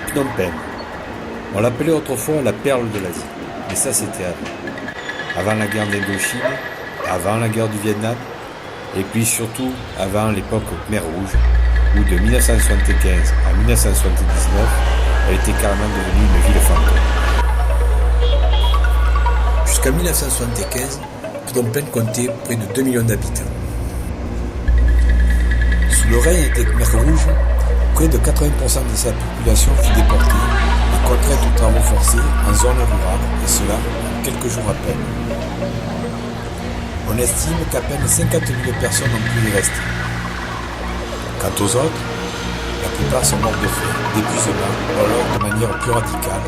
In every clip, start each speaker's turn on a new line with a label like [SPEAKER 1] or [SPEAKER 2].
[SPEAKER 1] Phnom Penh. On l'appelait autrefois la perle de l'Asie, mais ça c'était avant la guerre d'Indochine, avant la guerre du Vietnam, et puis surtout avant l'époque Khmer Rouge, où de 1975 à 1979, elle était carrément devenue une ville fantôme.
[SPEAKER 2] Jusqu'en 1975, Phnom Penh comptait près de 2 millions d'habitants. Sous le règne des Khmer Rouges, près de 80% de sa population fut déportée et contrainte aux travaux forcés en zone rurale, et cela en quelques jours à peine. On estime qu'à peine 50 000 personnes ont pu y rester. Quant aux autres, la plupart sont morts de faim, d'épuisement, ou alors de manière plus radicale,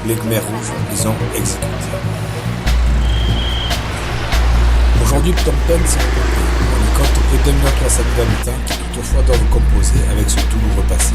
[SPEAKER 2] les Khmer Rouges les ont exécutés. Aujourd'hui, Phnom Penh s'est regroupé. On y compte près d'1 300 000 habitants qui toutefois doivent composer avec ce douloureux passé.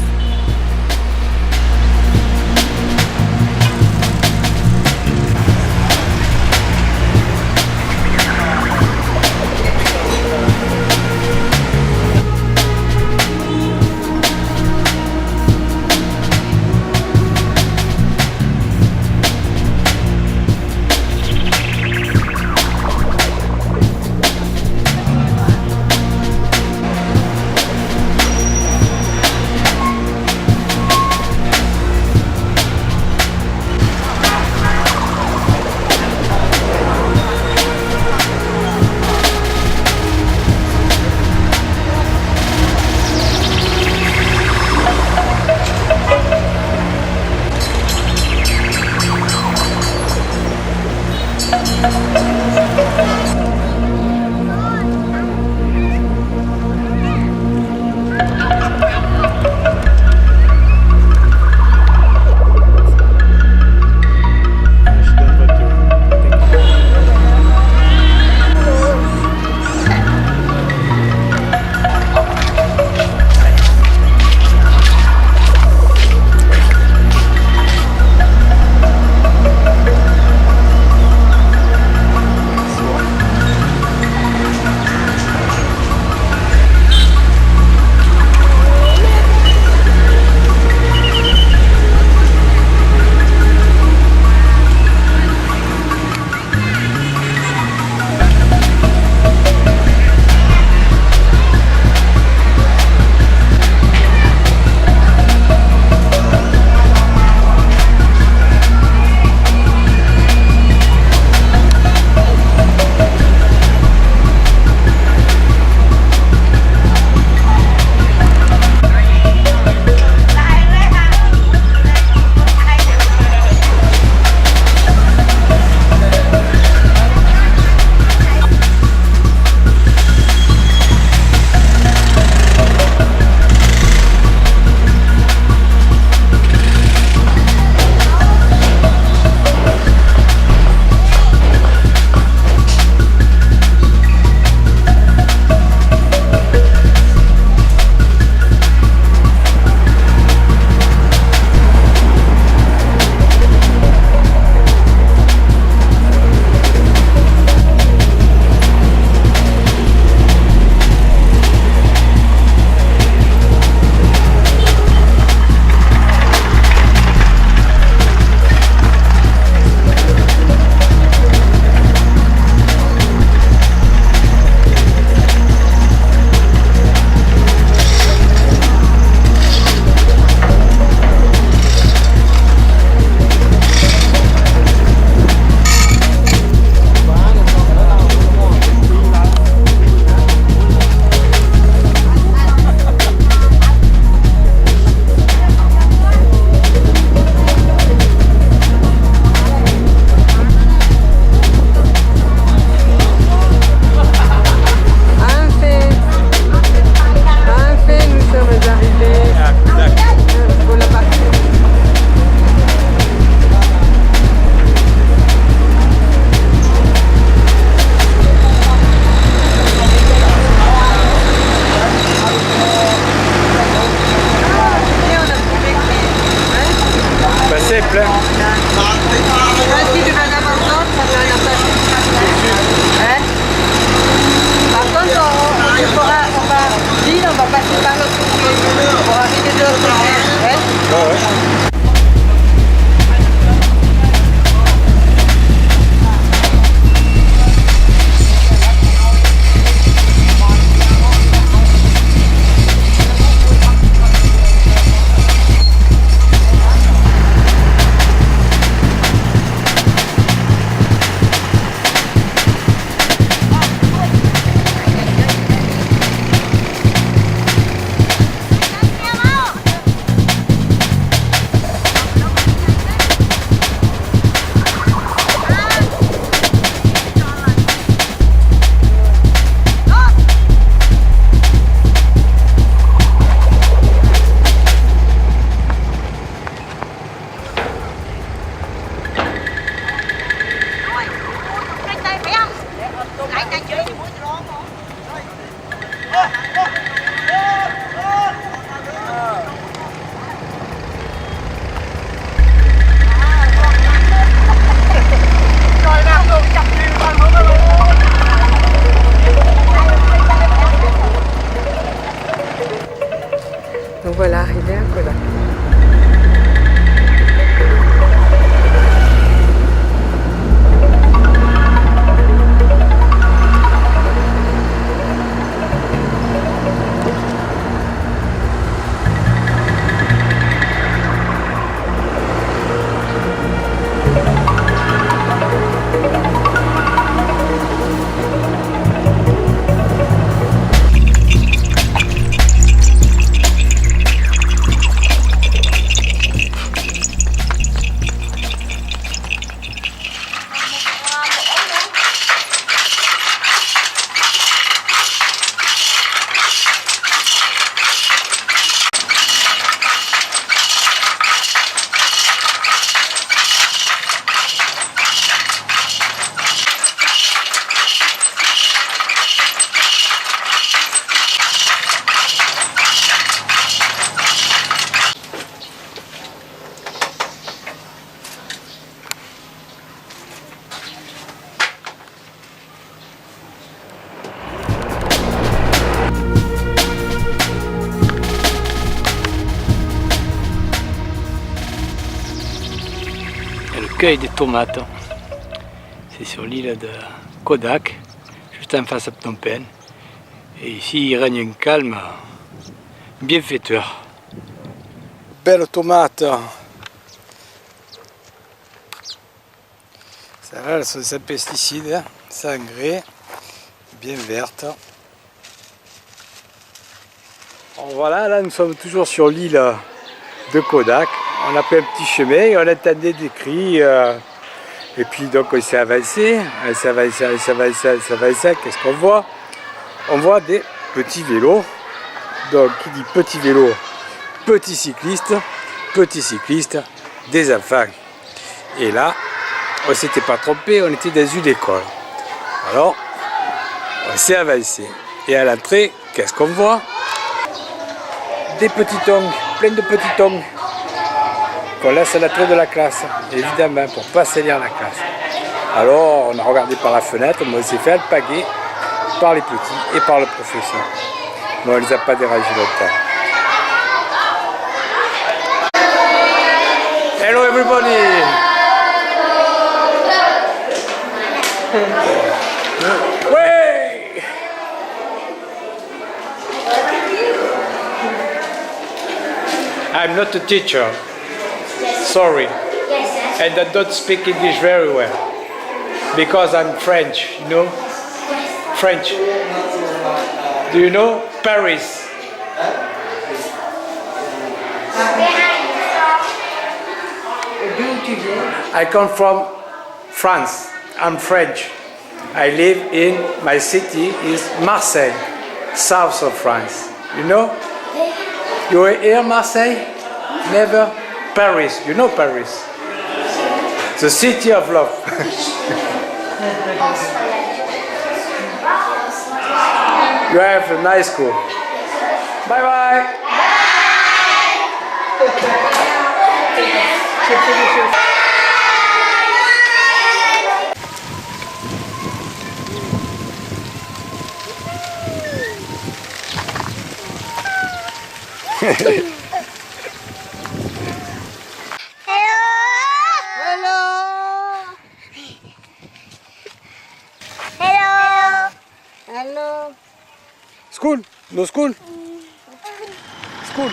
[SPEAKER 3] simple. Hein.
[SPEAKER 4] Si tu vas d'abord d'autres, ça va la passer. Hein? Par contre, on va dire, on va passer par l'autre côté pour arriver de l'autre côté. Hein?
[SPEAKER 3] Ouais, ouais.
[SPEAKER 4] Donc voilà, arrivé à Kodak.
[SPEAKER 3] Des tomates. C'est sur l'île de Kodak, juste en face à Phnom Penh. Et ici il règne un calme bienfaiteur. Belle tomate. Celles-là, elles sont sans pesticides, sans engrais, bien vertes. Alors voilà, là nous sommes toujours sur l'île de Kodak. On a pris un petit chemin, on entendait des cris, et puis donc on s'est avancé, qu'est-ce qu'on voit? On voit des petits vélos, donc qui dit petit vélo, petit cycliste, des enfants. Et là, on ne s'était pas trompé, on était dans une école. Alors, on s'est avancé. Et à l'entrée, qu'est-ce qu'on voit? Des petits tongs, plein de petits tongs. On laisse à l'entrée de la classe, évidemment, pour ne pas salir la classe. Alors, on a regardé par la fenêtre, mais on s'est fait alpaguer par les petits et par le professeur. Mais on ne les a pas dérangés longtemps. Hello everybody! Way! I'm not a teacher. Sorry, and I don't speak English very well because I'm French, you know? French. Do you know Paris? I come from France. I'm French. I live in my city is Marseille, south of France. You know? You were here, Marseille? Never? Paris, you know Paris? The city of love. You have a nice school. Bye bye.
[SPEAKER 4] Hello. Hello. Hello.
[SPEAKER 3] School? No school? School.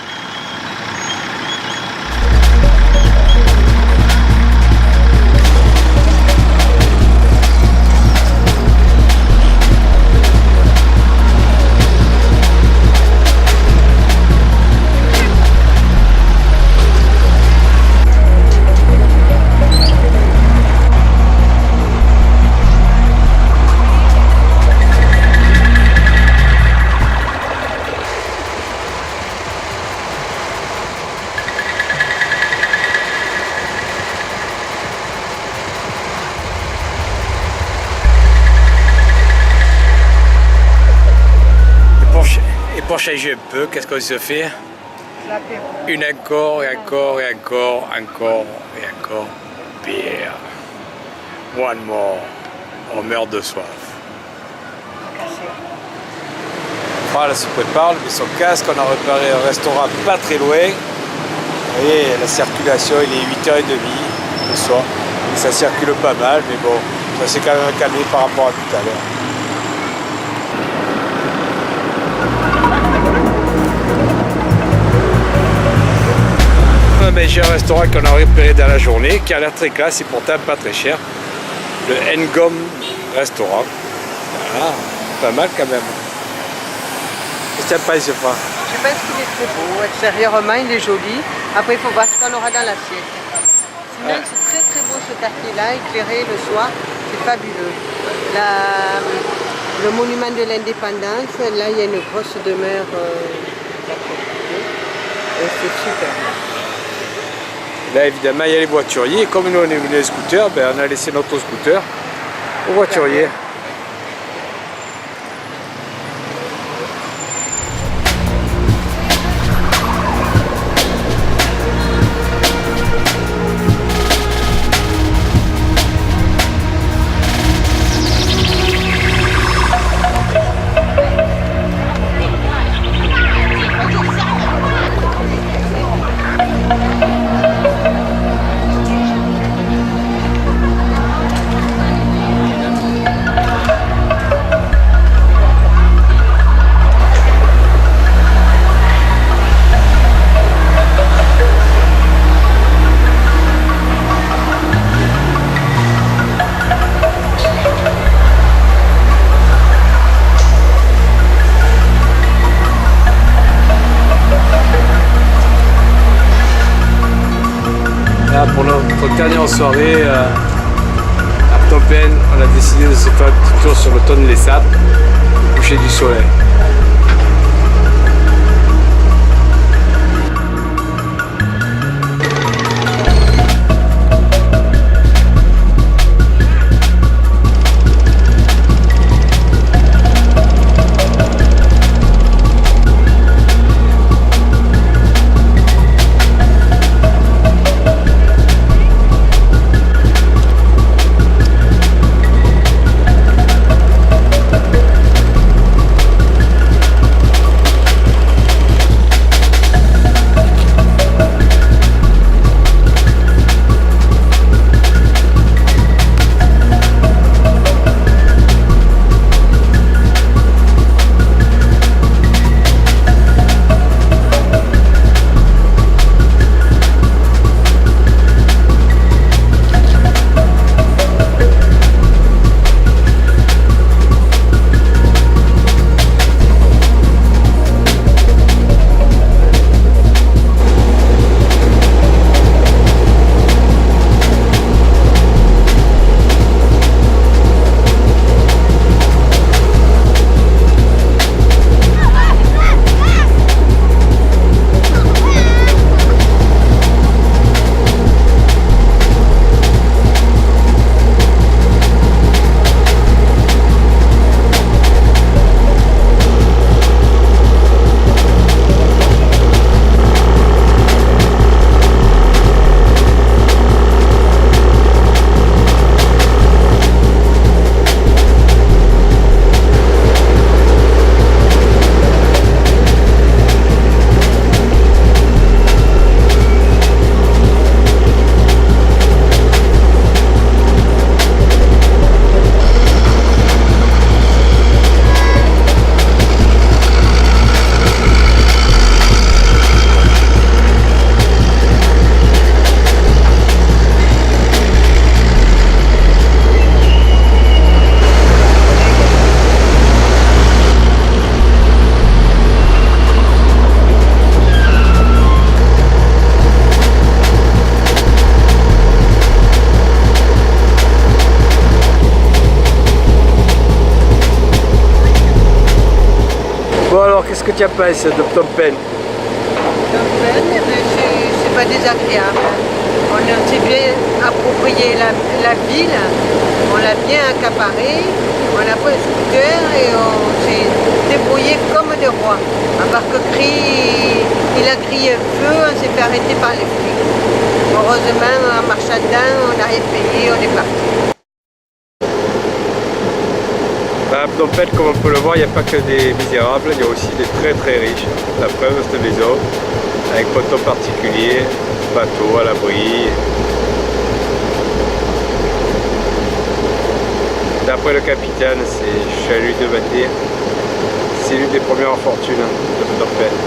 [SPEAKER 3] Pour changer un peu, qu'est-ce qu'on se fait? Une encore, et encore, et encore, encore, et encore. Beer. One more. On meurt de soif. Voilà, se prépare, il met son casque, on a repéré un restaurant pas très loin. Vous voyez, la circulation, il est 8h30 le soir. Et ça circule pas mal, mais bon, ça s'est quand même calmé par rapport à tout à l'heure. J'ai un restaurant qu'on a repéré dans la journée qui a l'air très classe et pourtant pas très cher. Le Ngom Restaurant. Voilà, pas mal quand même. Qu'est-ce que tu penses, pas?
[SPEAKER 4] Je pense qu'il est très beau. Extérieurement, il est joli. Après, il faut voir ce qu'on aura dans l'assiette. Sinon, c'est très très beau ce quartier-là, éclairé le soir. C'est fabuleux. Le monument de l'indépendance, là, il y a une grosse demeure. Et c'est super.
[SPEAKER 3] Là, évidemment, il y a les voituriers. Et comme nous, on est venu les scooters, ben, on a laissé notre scooter aux voituriers. Pour notre dernière soirée à Phnom Penh, on a décidé de se faire un petit tour sur le Tonlé Sap, au coucher du soleil. tu as pensé de ton peine?
[SPEAKER 4] C'est pas désagréable. On s'est bien approprié la ville, on l'a bien accaparée, on a pris un scooter et on s'est débrouillé comme des rois. À part que il a crié feu, on s'est fait arrêter par les flics. Heureusement, en marchant dedans, on n'a rien payé, on est parti.
[SPEAKER 3] À Phnom Penh, comme on peut le voir, il n'y a pas que des misérables, il y a aussi des très très riches. La preuve, cette maison, avec poteau particulier, bateau à l'abri. D'après le capitaine, c'est Chalut de Batir. C'est l'une des premières fortunes de Phnom Penh.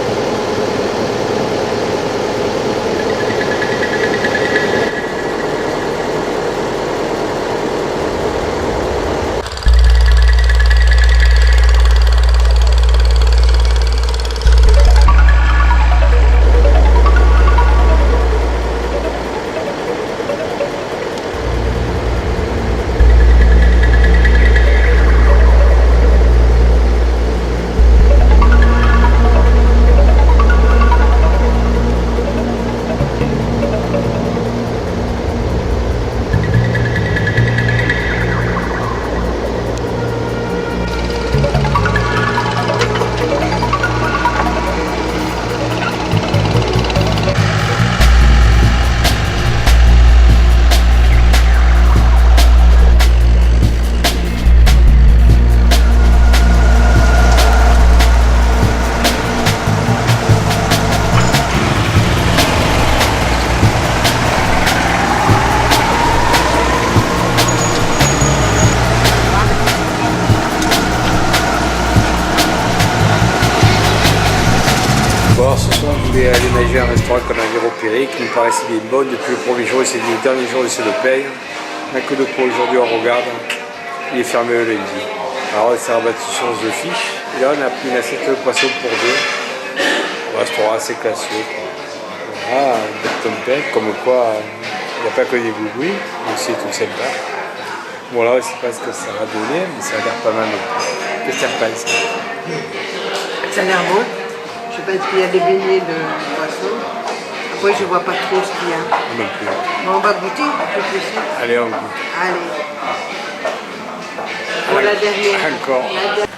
[SPEAKER 3] Bon, ce soir, on voulait aller nager à un restaurant qu'on avait repéré, qui nous paraissait bien bon depuis le premier jour et c'est le dernier jour de ce le paye. On n'a que de quoi aujourd'hui, on regarde. Il est fermé le lundi. Alors, on s'est rabattu sur The Fish. Et là, on a pris une assiette de poisson pour deux. Un restaurant assez classique. Voilà, de Phnom Penh, comme quoi, il n'y a pas que des boubouis, mais aussi tout sympa. Voilà, je ne sais pas ce que ça va donner, mais ça a l'air pas mal. Qu'est-ce que tu en penses?
[SPEAKER 4] Ça a l'air bon. Je pense qu'il y a des beignets de poisson. Après, je vois pas trop ce qu'il y a.
[SPEAKER 3] Non plus.
[SPEAKER 4] Bon, on va goûter un peu plus.
[SPEAKER 3] Allez, on goûte.
[SPEAKER 4] Allez. Pour la dernière.
[SPEAKER 3] Encore.